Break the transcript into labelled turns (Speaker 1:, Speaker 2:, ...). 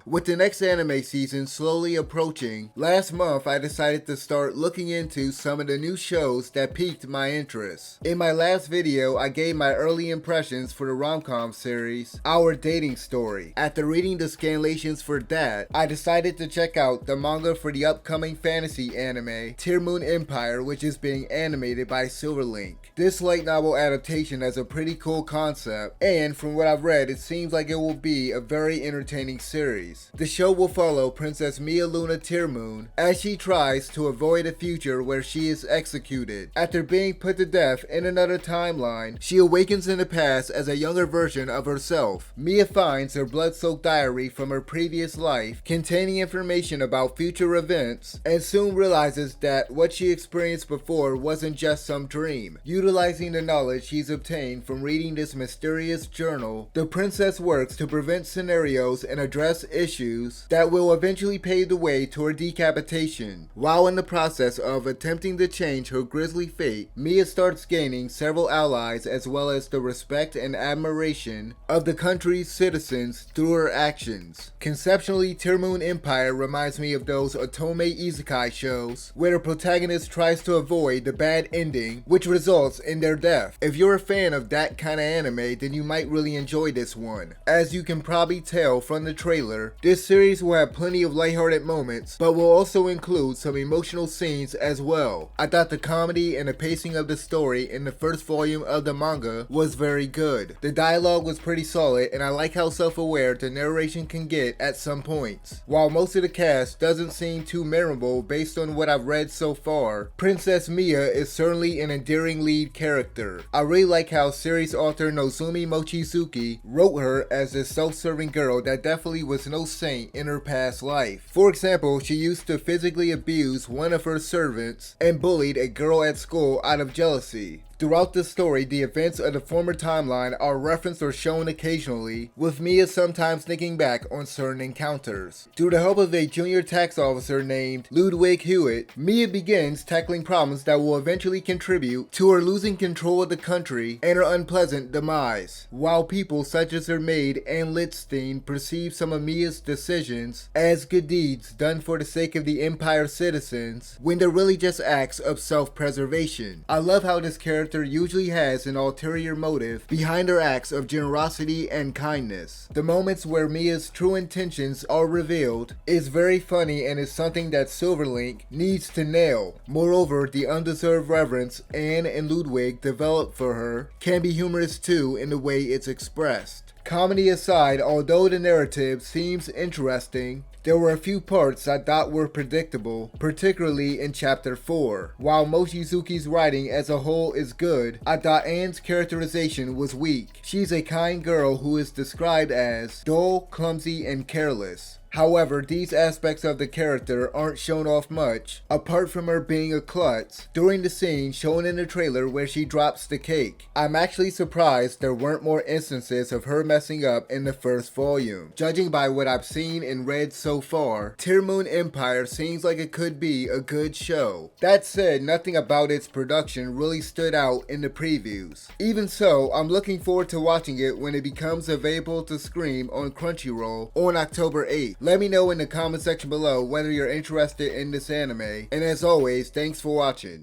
Speaker 1: With the next anime season slowly approaching, last month I decided to start looking into some of the new shows that piqued my interest. In my last video, I gave my early impressions for the rom-com series, Our Dating Story. After reading the scanlations for that, I decided to check out the manga for the upcoming fantasy anime, Tearmoon Empire, which is being animated by Silverlink. This light novel adaptation has a pretty cool concept, and from what I've read, it seems like it will be a very entertaining series. The show will follow Princess Mia Luna Tearmoon as she tries to avoid a future where she is executed. After being put to death in another timeline, she awakens in the past as a younger version of herself. Mia finds her blood-soaked diary from her previous life containing information about future events and soon realizes that what she experienced before wasn't just some dream. Utilizing the knowledge she's obtained from reading this mysterious journal, the princess works to prevent scenarios and address issues that will eventually pave the way to her decapitation. While in the process of attempting to change her grisly fate, Mia starts gaining several allies as well as the respect and admiration of the country's citizens through her actions. Conceptually, Tearmoon Empire reminds me of those otome isekai shows where the protagonist tries to avoid the bad ending which results in their death. If you're a fan of that kind of anime, then you might really enjoy this one. As you can probably tell from the trailer, this series will have plenty of lighthearted moments, but will also include some emotional scenes as well. I thought the comedy and the pacing of the story in the first volume of the manga was very good. The dialogue was pretty solid, and I like how self-aware the narration can get at some points. While most of the cast doesn't seem too memorable based on what I've read so far, Princess Mia is certainly an endearing lead character. I really like how series author Nozomi Mochizuki wrote her as this self-serving girl that definitely was no saint in her past life. For example, she used to physically abuse one of her servants and bullied a girl at school out of jealousy. Throughout the story, the events of the former timeline are referenced or shown occasionally, with Mia sometimes thinking back on certain encounters. Through the help of a junior tax officer named Ludwig Hewitt, Mia begins tackling problems that will eventually contribute to her losing control of the country and her unpleasant demise. While people such as her maid Anne Litstein perceive some of Mia's decisions as good deeds done for the sake of the Empire's citizens, when they're really just acts of self-preservation. I love how this character usually has an ulterior motive behind her acts of generosity and kindness. The moments where Mia's true intentions are revealed is very funny and is something that Silverlink needs to nail. Moreover, the undeserved reverence Anne and Ludwig develop for her can be humorous too in the way it's expressed. Comedy aside, although the narrative seems interesting, there were a few parts I thought were predictable, particularly in chapter 4. While Mochizuki's writing as a whole is good, I thought Anne's characterization was weak. She's a kind girl who is described as dull, clumsy, and careless. However, these aspects of the character aren't shown off much, apart from her being a klutz during the scene shown in the trailer where she drops the cake. I'm actually surprised there weren't more instances of her messing up in the first volume. Judging by what I've seen and read so far, Tearmoon Empire seems like it could be a good show. That said, nothing about its production really stood out in the previews. Even so, I'm looking forward to watching it when it becomes available to stream on Crunchyroll on October 8th. Let me know in the comment section below whether you're interested in this anime, and as always, thanks for watching.